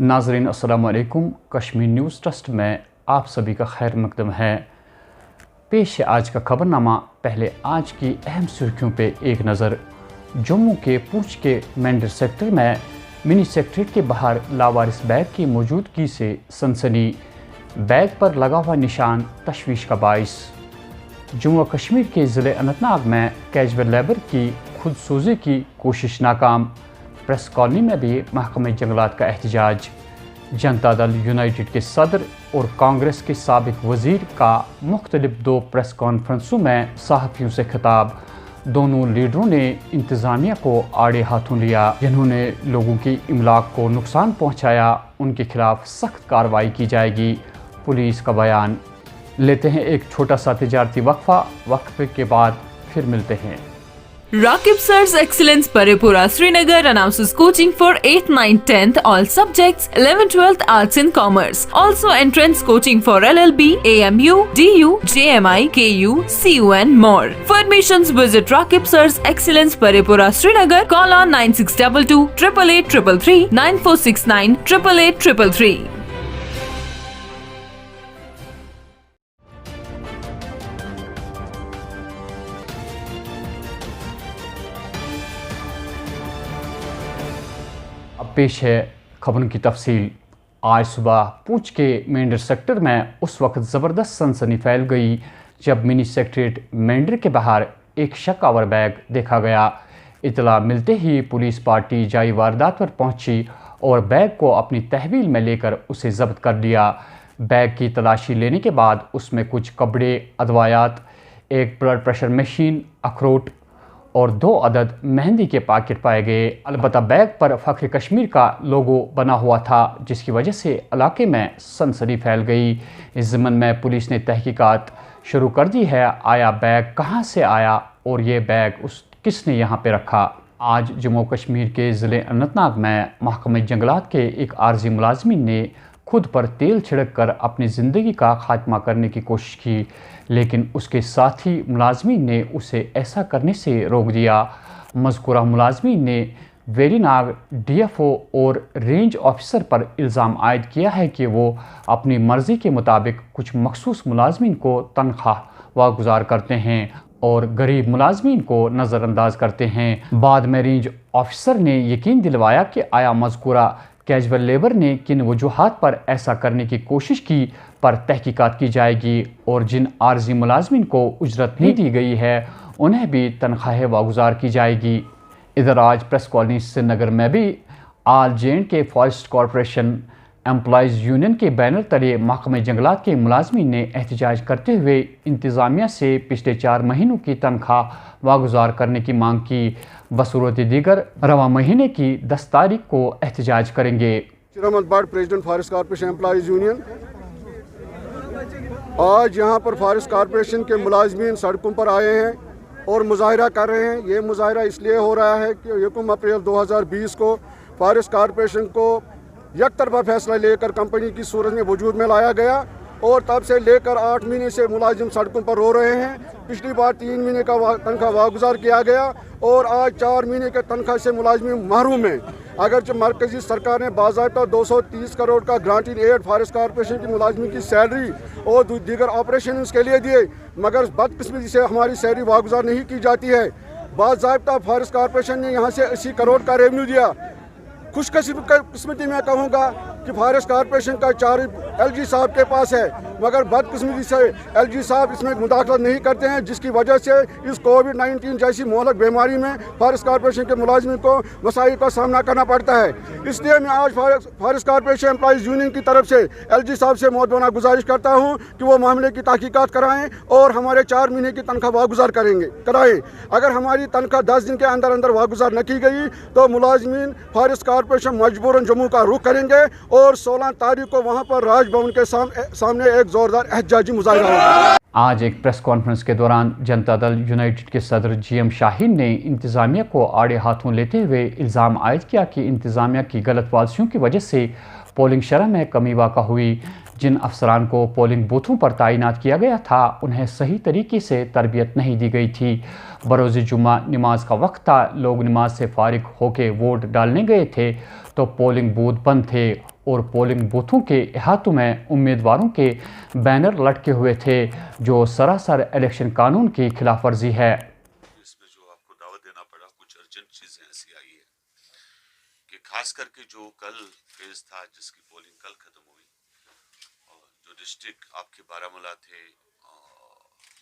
नाज़रीन अस्सलाम वालेकुम। कश्मीर न्यूज़ ट्रस्ट में आप सभी का खैर मकदम है। पेश है आज का खबरनामा। पहले आज की अहम सुर्खियों पे एक नज़र। जम्मू के पूंछ के मेंढर सेक्टर में मिनी सेक्रेटरीट के बाहर लावारिस बैग की मौजूदगी से सनसनी। बैग पर लगा हुआ निशान तशवीश का बाइस। जम्मू व कश्मीर के ज़िले अनंतनाग में कैजुअल लेबर की खुदसूजी की कोशिश नाकाम। प्रेस कॉलोनी में भी महकमे जंगलात का एहतजाज। जनता दल यूनाइटेड के सदर और कांग्रेस के साबिक वजीर का मुख्तलिफ दो प्रेस कॉन्फ्रेंसों में सहाफ़ियों से खिताब। दोनों लीडरों ने इंतज़ामिया को आड़े हाथों लिया। जिन्होंने लोगों की इमलाक को नुकसान पहुँचाया उनके खिलाफ सख्त कार्रवाई की जाएगी, पुलिस का बयान। लेते हैं एक छोटा सा तिजारती वक्फे के बाद फिर मिलते हैं। Rakib Sir's Excellence Paripura Srinagar announces coaching for 8th, 9th, 10th all subjects, 11th, 12th Arts and Commerce. Also entrance coaching for LLB, AMU, DU, JMI, KU, CU and more. For admissions visit Rakib Sir's Excellence Paripura Srinagar. Call on 9622 888 333 9469 888 333. अब पेश है खबरों की तफसील। आज सुबह पूंछ के Mendhar sector में उस वक्त ज़बरदस्त सनसनी फैल गई जब मिनी सेक्रेटरीट मेंढर के बाहर एक शक-आवर बैग देखा गया। इतला मिलते ही पुलिस पार्टी जाई वारदात पर पहुंची और बैग को अपनी तहवील में लेकर उसे जब्त कर लिया। बैग की तलाशी लेने के बाद उसमें कुछ कपड़े, अदवायात, एक ब्लड प्रेशर मशीन, अखरोट और 2 अदद मेहंदी के पैकेट पाए गए। अलबत्ता बैग पर फ़ख्र कश्मीर का लोगो बना हुआ था, जिसकी वजह से इलाके में सनसनी फैल गई। इस ज़िम्न में पुलिस ने तहकीकात शुरू कर दी है। आया बैग कहां से आया और ये बैग किसने यहां पे रखा। आज जम्मू कश्मीर के ज़िले अनंतनाग में महकमे जंगलात के एक आर्जी मुलाजमिन ने खुद पर तेल छिड़क कर अपनी ज़िंदगी का खात्मा करने की कोशिश की, लेकिन उसके साथी मुलाजमिन ने उसे ऐसा करने से रोक दिया। मज़कूरा मुलाजमिन ने वेरीनाग DFO और रेंज ऑफिसर पर इल्ज़ाम आयद किया है कि वो अपनी मर्ज़ी के मुताबिक कुछ मखसूस मुलाजमिन को तनख्वाह वागुज़ार करते हैं और गरीब मुलाजमिन को नज़रअंदाज करते हैं। बाद में रेंज ऑफिसर ने यकीन दिलवाया कि आया मज़कूरा कैजुअल लेबर ने किन वजूहात पर ऐसा करने की कोशिश की पर तहकीकात की जाएगी और जिन आर्जी मुलाजमिन को उजरत नहीं दी गई है उन्हें भी तनख्वाह वागुज़ार की जाएगी। इधर आज प्रेस कॉलोनी श्रीनगर में भी आल JND के फॉरेस्ट कॉरपोरेशन एम्प्लॉइज़ यूनियन के बैनर तले महकमे जंगलात के मुलाजमिन ने एहतजाज करते हुए इंतज़ामिया से पिछले 4 महीनों की तनख्वाह वागुज़ार करने की मांग की। बसूरत दीगर रवा महीने की 10 तारीख को एहतजाज करेंगे। President forest corporation employees union आज यहाँ पर फॉरेस्ट कॉरपोरेशन के मुलाजमीन सड़कों पर आए हैं और मुजाहिरा कर रहे हैं। ये मुजाहिरा इसलिए हो रहा है कि 1 अप्रैल 2020 को फॉरेस्ट कॉरपोरेशन को यकतरफा फैसला लेकर कंपनी की सूरत में वजूद में लाया गया और तब से लेकर 8 महीने से मुलाजिम सड़कों पर रो रहे हैं। पिछली बार 3 महीने का तनख्वाह वागुज़ार किया गया और आज 4 महीने के तनख्वाह से मुलाजिम महरूम हैं। अगरचे मरकज़ी सरकार ने बाज़ाब्ता 230 करोड़ का ग्रांटिंग एड फॉरेस्ट कॉरपोरेशन की मुलाजिम की सैलरी और दीगर ऑपरेशन के लिए दिए, मगर बदकिस्मती से हमारी सैलरी वागुज़ार नहीं की जाती है। बाज़ाब्ता फॉरेस्ट कॉरपोरेशन ने यहाँ से 80 करोड़ का रेवेन्यू दिया। खुशकिस्मती में कहूँगा कि फॉरेस्ट कॉरपोरेशन का चार्ज LG साहब के पास है, मगर बदकिस्मती से LG साहब इसमें मुदाखलत नहीं करते हैं, जिसकी वजह से इस कोविड-19 जैसी मोहलक बीमारी में फॉरेस्ट कॉरपोरेशन के मुलाजिमों को मसाइल का सामना करना पड़ता है। इसलिए मैं आज फॉरेस्ट कॉरपोरेशन एम्प्लॉइज़ यूनियन की तरफ से LG साहब से मुअद्दबना गुजारिश करता हूँ कि वो मामले की तहकीकात कराएँ और हमारे 4 महीने की तनख्वाह वागुज़ार कराएँ। अगर हमारी तनख्वाह 10 दिन के अंदर अंदर वागुज़ार न की गई तो मुलाजमीन फॉरेस्ट कॉरपोरेशन मजबूरन जम्मू का रुख करेंगे और 16 तारीख को वहाँ पर राजभवन के सामने एक जोरदार एहतजाजी मुजाहिरा होगा। आज एक प्रेस कॉन्फ्रेंस के दौरान जनता दल यूनाइटेड के सदर GM शाहीन ने इंतज़ामिया को आड़े हाथों लेते हुए इल्ज़ाम आयद किया कि इंतज़ामिया की गलत पॉलिसियों की वजह से पोलिंग शरह में कमी वाक़ा हुई। जिन अफसरान को पोलिंग बूथों पर तैनात किया गया था उन्हें सही तरीके से तरबियत नहीं दी गई थी। बरोज़ जुम्मा नमाज का वक्त था, लोग नमाज से फारिग होकर वोट डालने गए थे तो पोलिंग बूथ बंद थे और पोलिंग बूथों के अहातों में उम्मीदवारों के बैनर लटके हुए थे, जो सरासर इलेक्शन कानून की खिलाफ वर्जी है। इसमें जो आपको दावा देना पड़ा, कुछ अर्जेंट चीजें ऐसी आई है कि खास करके जो कल फेज था जिसकी पोलिंग कल खत्म हुई, और जो डिस्ट्रिक्ट आपके बारामूला थे,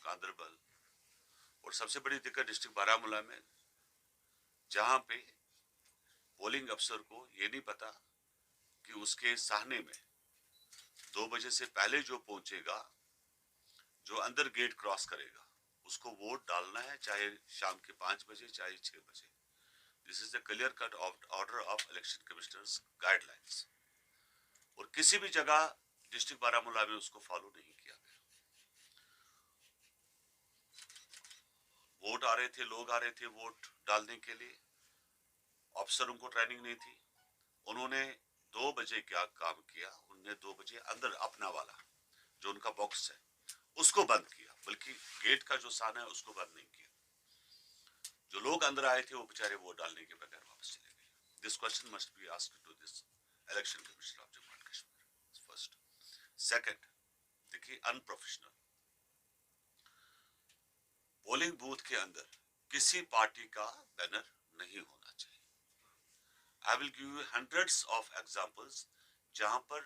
गांदरबल, और सबसे बड़ी दिक्कत डिस्ट्रिक्ट बारामूला में, जहां पे पोलिंग अफसर को ये नहीं पता कि उसके साहने में 2 बजे से पहले जो पहुंचेगा, जो अंदर गेट क्रॉस करेगा, उसको वोट डालना है, चाहे शाम के 5 बजे चाहे 6 बजे। This is the clear cut order of election commissioners guidelines, और किसी भी जगह डिस्ट्रिक्ट बारामूला में उसको फॉलो नहीं किया गया। वोट आ रहे थे, लोग आ रहे थे वोट डालने के लिए, अफसरों को ट्रेनिंग नहीं थी। उन्होंने 2 बजे क्या काम किया, उन्होंने 2 बजे अंदर अपना वाला जो उनका बॉक्स है उसको बंद किया, बल्कि गेट का जो साना है उसको बंद नहीं किया। जो लोग अंदर आए थे वो बेचारे वोट डालने के बगैर वापस चले गए। This question must be asked to this election commissioner of Jammu and Kashmir first. Second, देखिए अनप्रोफेशनल, पोलिंग बूथ के अंदर किसी पार्टी का बैनर नहीं होना चाहिए। I will give you hundreds of examples जहां पर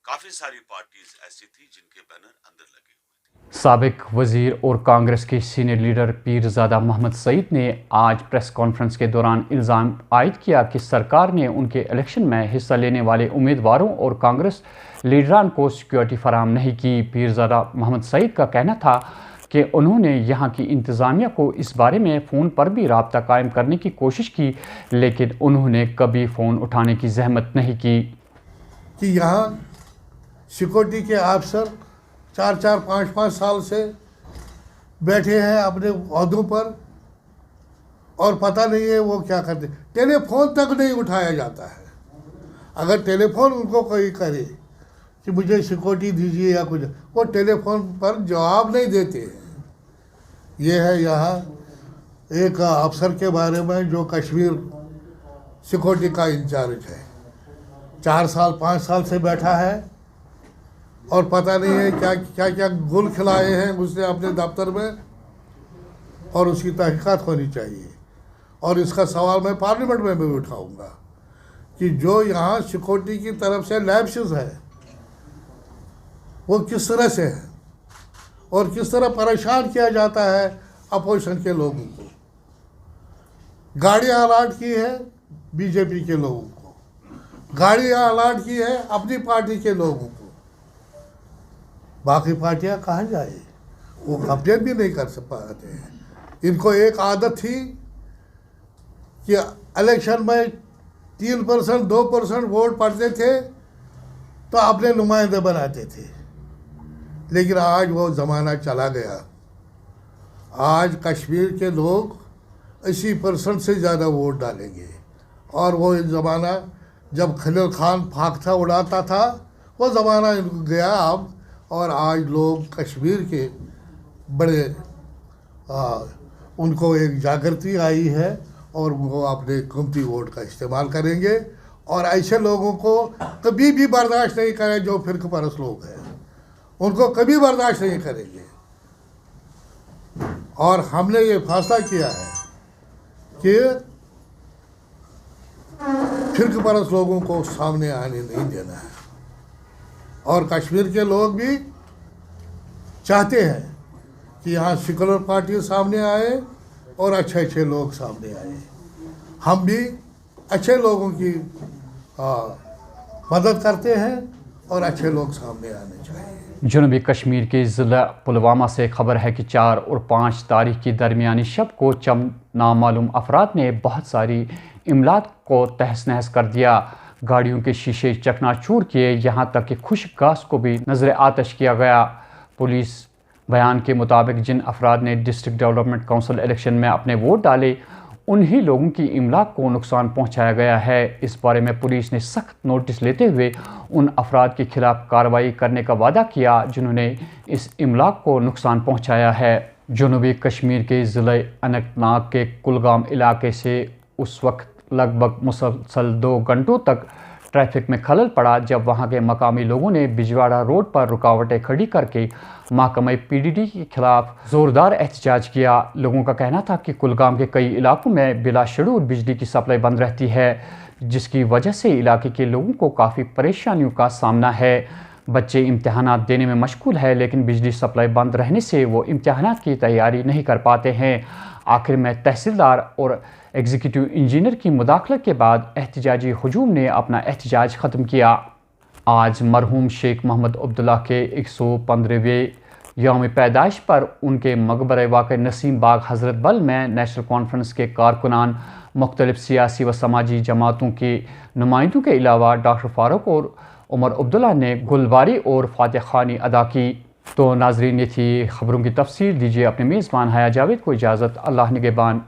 काफी सारी पार्टीज ऐसी थी जिनके बैनर अंदर लगे हुए थे। साबिक वजीर और कांग्रेस के सीनियर लीडर पीरजादा मोहम्मद सईद ने आज प्रेस कॉन्फ्रेंस के दौरान इल्ज़ाम आयद किया कि सरकार ने उनके इलेक्शन में हिस्सा लेने वाले उम्मीदवारों और कांग्रेस लीडरान को सिक्योरिटी फराहम नहीं की। पीरजादा मोहम्मद सईद का कहना था कि उन्होंने यहाँ की इंतज़ामिया को इस बारे में फ़ोन पर भी रब्ता कायम करने की कोशिश की, लेकिन उन्होंने कभी फ़ोन उठाने की जहमत नहीं की। कि यहाँ सिक्योरिटी के अफसर 4-4, 5-5 साल से बैठे हैं अपने ओहदों पर, और पता नहीं है वो क्या करते। टेलीफोन तक नहीं उठाया जाता है। अगर टेलीफोन उनको कोई करे कि मुझे सिक्योरिटी दीजिए या कुछ, वो टेलीफोन पर जवाब नहीं देते हैं। ये है यहाँ एक अफसर के बारे में जो कश्मीर सिक्योरिटी का इंचार्ज है, 4 साल 5 साल से बैठा है, और पता नहीं है क्या क्या क्या गुल खिलाए हैं उसने अपने दफ्तर में, और उसकी तहकीकात होनी चाहिए। और इसका सवाल मैं पार्लियामेंट में भी उठाऊंगा कि जो यहाँ सिक्योरिटी की तरफ से लैप्सेस है वो किस तरह से है, और किस तरह परेशान किया जाता है अपोजिशन के लोगों को। गाड़ियाँ अलाट की है बीजेपी के लोगों को, गाड़ियाँ अलाट की है अपनी पार्टी के लोगों को। बाकी पार्टियां कहाँ जाए, वो कंप्लेन भी नहीं कर पाते हैं। इनको एक आदत थी कि इलेक्शन में 3%, 2% वोट पड़ते थे तो अपने नुमाइंदे बनाते थे, लेकिन आज वो ज़माना चला गया। आज कश्मीर के लोग 80% से ज़्यादा वोट डालेंगे, और वो ज़माना जब खलील खान फाख्ता उड़ाता था वो ज़माना गया अब। और आज लोग कश्मीर के बड़े उनको एक जागृति आई है, और वो अपने कीमती वोट का इस्तेमाल करेंगे, और ऐसे लोगों को कभी भी बर्दाश्त नहीं करें जो फिरक परस्त लोग हैं, उनको कभी बर्दाश्त नहीं करेंगे। और हमने ये फैसला किया है कि फिरक परस्त लोगों को सामने आने नहीं देना है, और कश्मीर के लोग भी चाहते हैं कि यहाँ सेकुलर पार्टी सामने आए और अच्छे अच्छे लोग सामने आए। हम भी अच्छे लोगों की मदद करते हैं, और अच्छे लोग सामने आने चाहिए। जनूबी कश्मीर के ज़िला पुलवामा से खबर है कि 4 और 5 तारीख की दरमियानी शब को चंद नामालूम अफराद ने बहुत सारी इमदाद को तहस नहस कर दिया। गाड़ियों के शीशे चकनाचूर किए, यहाँ तक कि खुश्क घास को भी नजर आतश किया गया। पुलिस बयान के मुताबिक जिन अफराद ने डिस्ट्रिक्ट डेवलपमेंट काउंसिल इलेक्शन में अपने वोट डाले, उन्हीं लोगों की इमलाक को नुकसान पहुंचाया गया है। इस बारे में पुलिस ने सख्त नोटिस लेते हुए उन अफराद के खिलाफ कार्रवाई करने का वादा किया जिन्होंने इस इमलाक को नुकसान पहुंचाया है। जनूबी कश्मीर के ज़िला अनंतनाग के कुलगाम इलाके से उस वक्त लगभग मुसलसल 2 घंटों तक ट्रैफिक में खलल पड़ा जब वहां के मकामी लोगों ने बिजवाड़ा रोड पर रुकावटें खड़ी करके महकमा PDD के खिलाफ जोरदार एहतजाज किया। लोगों का कहना था कि कुलगाम के कई इलाकों में बिला शेड्यूल बिजली की सप्लाई बंद रहती है, जिसकी वजह से इलाके के लोगों को काफ़ी परेशानियों का सामना है। बच्चे इम्तहानात देने में मशगूल है, लेकिन बिजली सप्लाई बंद रहने से वो इम्तहानात की तैयारी नहीं कर पाते हैं। आखिर में तहसीलदार और एग्जीक्यूटिव इंजीनियर की मुदाखलत के बाद एहतजाजी हुजूम ने अपना एहतजाज ख़त्म किया। आज मरहूम शेख मोहम्मद अब्दुल्ला के 115वें यौम पैदाइश पर उनके मकबरे वाक़ नसीम बाग हज़रत बल में नेशनल कॉन्फ्रेंस के कारकुनान, मुख्तलिफ सियासी व समाजी जमातों के नुमाइंदों के अलावा डॉक्टर फ़ारूक और उमर अब्दुल्ला ने गुलबारी और फातिह खानी अदा की। तो नाजरीन, ये थी खबरों की तफसीर। दीजिए अपने मेज़बान हया जावेद को इजाज़त। अल्लाह निगहबान।